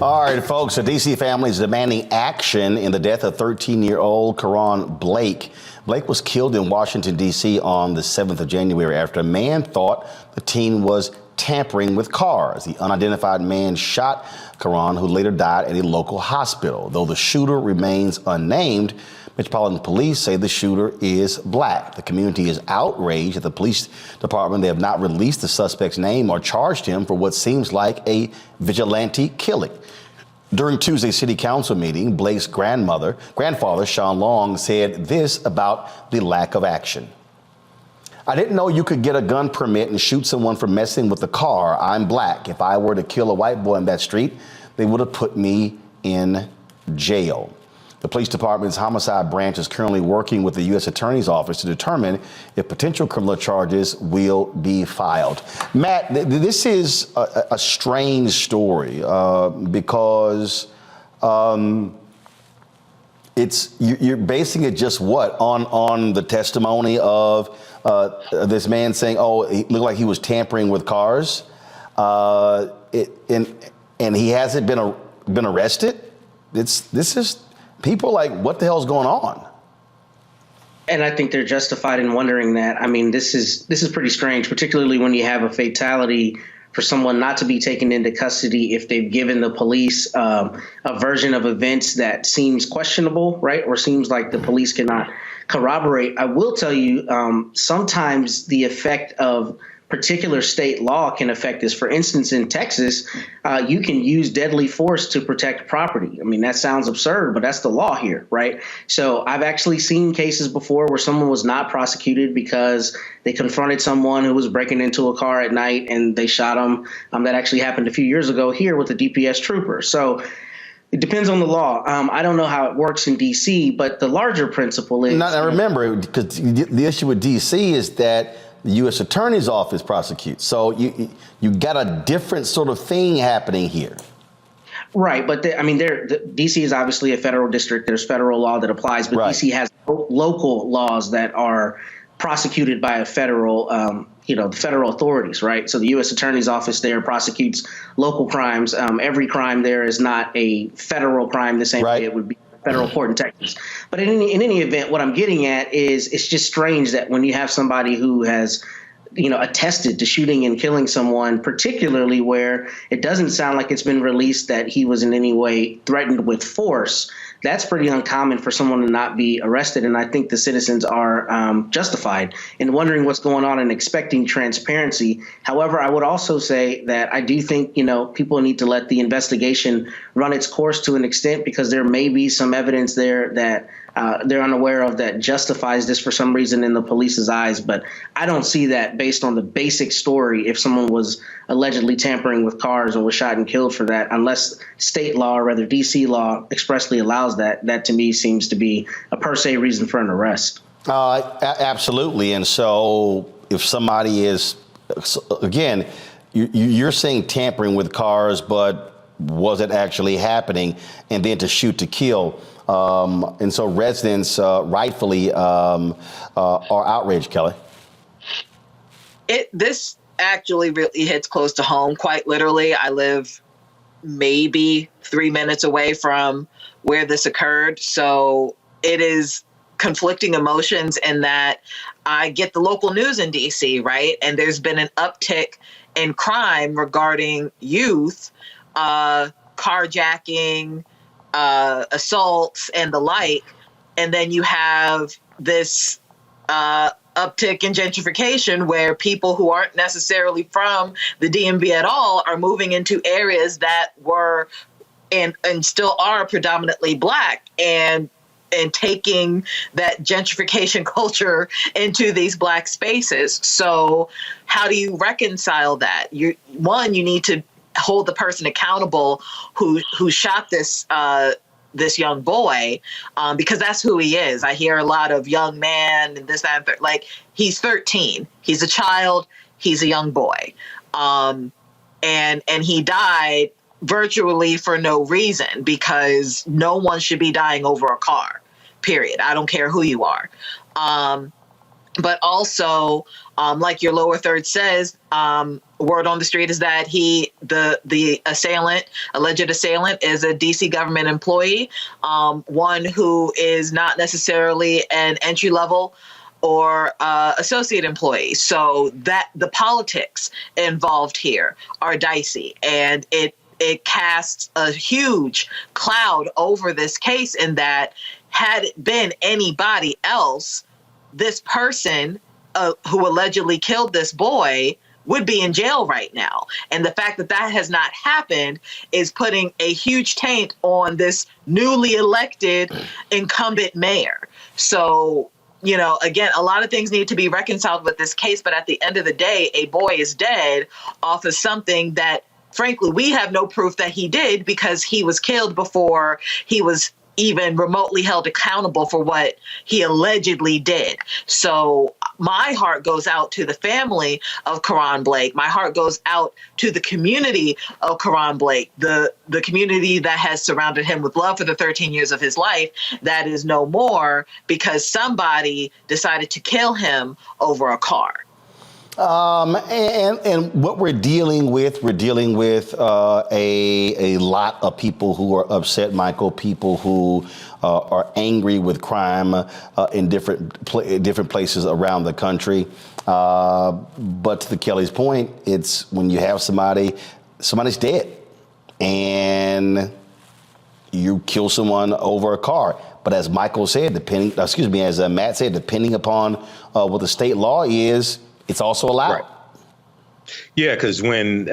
All right, folks, a D.C. family is demanding action in the death of 13-year-old Karon Blake. Blake was killed in Washington, D.C. on the 7th of January after a man thought the teen was tampering with cars. The unidentified man shot Karon, who later died at a local hospital. Though the shooter remains unnamed, Metropolitan Police say the shooter is black. The community is outraged at the police department. They have not released the suspect's name or charged him for what seems like a vigilante killing. During Tuesday's city council meeting, Blake's grandfather, Sean Long, said this about the lack of action. "I didn't know you could get a gun permit and shoot someone for messing with the car. I'm black. If I were to kill a white boy in that street, they would have put me in jail." The police department's homicide branch is currently working with the U.S. Attorney's Office to determine if potential criminal charges will be filed. Matt, this is a strange story because you're basing it just what on the testimony of this man saying, "Oh, he looked like he was tampering with cars," and he hasn't been arrested. This is. People like, what the hell's going on? And I think they're justified in wondering that. I mean, this is pretty strange, particularly when you have a fatality for someone not to be taken into custody if they've given the police a version of events that seems questionable, right? Or seems like the police cannot corroborate. I will tell you, sometimes the effect of particular state law can affect this. For instance, in Texas, you can use deadly force to protect property. I mean, that sounds absurd, but that's the law here, right? So I've actually seen cases before where someone was not prosecuted because they confronted someone who was breaking into a car at night and they shot him. That actually happened a few years ago here with a DPS trooper. So it depends on the law. I don't know how it works in D.C., but the larger principle is— Now remember, because the issue with D.C. is that the U.S. Attorney's Office prosecutes. So you got a different sort of thing happening here. Right. But D.C. is obviously a federal district. There's federal law that applies, but right. D.C. has local laws that are prosecuted by a federal, federal authorities. Right. So the U.S. Attorney's Office there prosecutes local crimes. Every crime there is not a federal crime the same way it would be federal court in Texas. But in any event, what I'm getting at is it's just strange that when you have somebody who has, attested to shooting and killing someone, particularly where it doesn't sound like it's been released that he was in any way threatened with force, that's pretty uncommon for someone to not be arrested. And I think the citizens are justified in wondering what's going on and expecting transparency. However, I would also say that I do think, people need to let the investigation run its course to an extent, because there may be some evidence there that they're unaware of that justifies this for some reason in the police's eyes. But I don't see that based on the basic story if someone was allegedly tampering with cars and was shot and killed for that, unless state law, or rather D.C. law, expressly allows that. That to me seems to be a per se reason for an arrest. Absolutely. And so if somebody is, again, you're saying tampering with cars, but was it actually happening? And then to shoot to kill. And so residents rightfully are outraged, Kelly. This actually really hits close to home. Quite literally, I live maybe 3 minutes away from where this occurred. So it is conflicting emotions in that I get the local news in DC, right? And there's been an uptick in crime regarding youth, carjacking, assaults and the like. And then you have this uptick in gentrification where people who aren't necessarily from the DMV at all are moving into areas that were and still are predominantly Black, and taking that gentrification culture into these Black spaces. So how do you reconcile that? You need to hold the person accountable who shot this young boy, because that's who he is. I hear a lot of young man and this, that, and like, he's 13. He's a child. He's a young boy. And he died virtually for no reason, because no one should be dying over a car, period. I don't care who you are. But also, like your lower third says, word on the street is that the alleged assailant is a DC government employee, one who is not necessarily an entry level or associate employee. So that the politics involved here are dicey, and it casts a huge cloud over this case, in that had it been anybody else, this person who allegedly killed this boy would be in jail right now. And the fact that that has not happened is putting a huge taint on this newly elected incumbent mayor. So, you know, again, a lot of things need to be reconciled with this case, but at the end of the day, a boy is dead off of something that, frankly, we have no proof that he did, because he was killed before he was even remotely held accountable for what he allegedly did. So my heart goes out to the family of Karon Blake. My heart goes out to the community of Karon Blake, the community that has surrounded him with love for the 13 years of his life that is no more because somebody decided to kill him over a car. And what we're dealing with a lot of people who are upset, Michael, people who are angry with crime in different places around the country. But to Kelly's point, it's when you have somebody's dead and you kill someone over a car. But as Michael said, as Matt said, depending upon what the state law is, it's also allowed. Right. Yeah, because when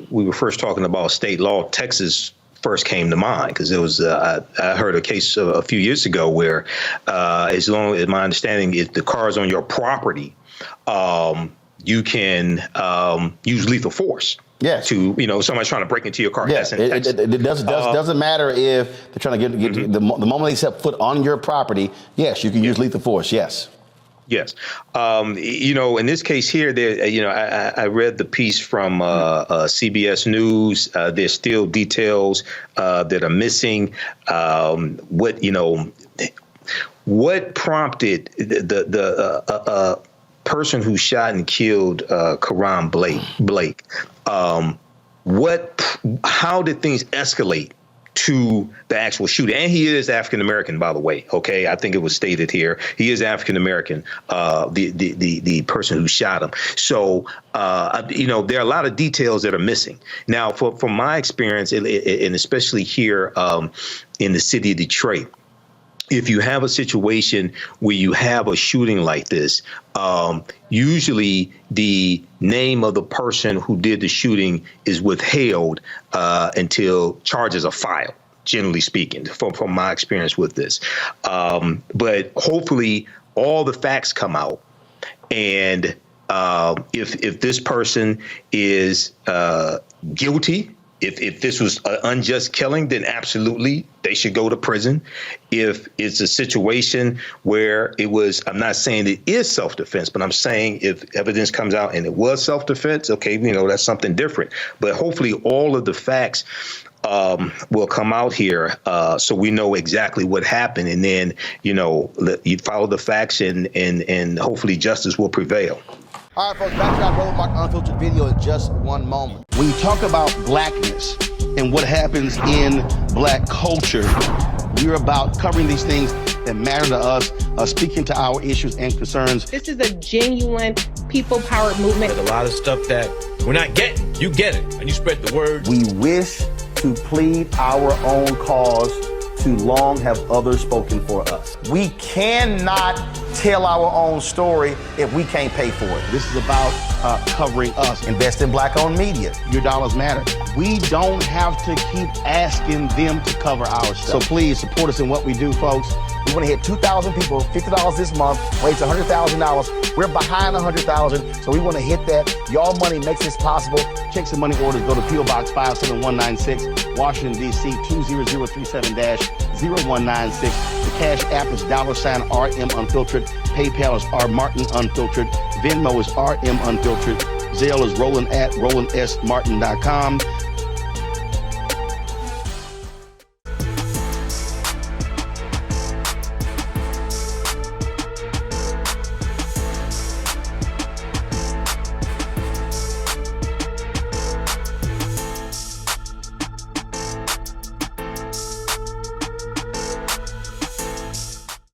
we were first talking about state law, Texas first came to mind, because there was I heard a case a few years ago where, as long as my understanding, if the car is on your property, you can use lethal force. Yes. To, somebody's trying to break into your car. Yes. It doesn't matter if they're trying to get the moment they set foot on your property. Yes, you can use lethal force. Yes. Yes. In this case here, I read the piece from CBS News. There's still details that are missing. What prompted the person who shot and killed Karon Blake? How did things escalate to the actual shooter? And he is African American, by the way. OK, I think it was stated here. He is African American, the person who shot him. So, there are a lot of details that are missing. Now, from my experience, and especially here in the city of Detroit, if you have a situation where you have a shooting like this, usually the name of the person who did the shooting is withheld until charges are filed, generally speaking, from my experience with this. But hopefully all the facts come out. And if this person is guilty, if this was an unjust killing, then absolutely they should go to prison. If it's a situation where it was, I'm not saying it is self-defense, but I'm saying if evidence comes out and it was self-defense, okay, that's something different. But hopefully all of the facts will come out here so we know exactly what happened. And then, you follow the facts and hopefully justice will prevail. All right, folks, back to our Roland Martin Unfiltered video in just one moment. When you talk about blackness and what happens in black culture, we're about covering these things that matter to us, speaking to our issues and concerns. This is a genuine people-powered movement. There's a lot of stuff that we're not getting. You get it, and you spread the word. We wish to plead our own cause. Too long have others spoken for us. We cannot tell our own story if we can't pay for it. This is about covering us. Invest in black-owned media. Your dollars matter. We don't have to keep asking them to cover our stuff. So please support us in what we do, folks. We want to hit 2,000 people, $50 this month, raise $100,000. We're behind 100,000, so we want to hit that. Y'all money makes this possible. Check some money orders. Go to P.O. Box 57196, Washington, D.C. 20037-0196. The Cash App is $RM Unfiltered. PayPal is R Martin Unfiltered. Venmo is RM Unfiltered. Zelle is Roland at RolandSMartin.com.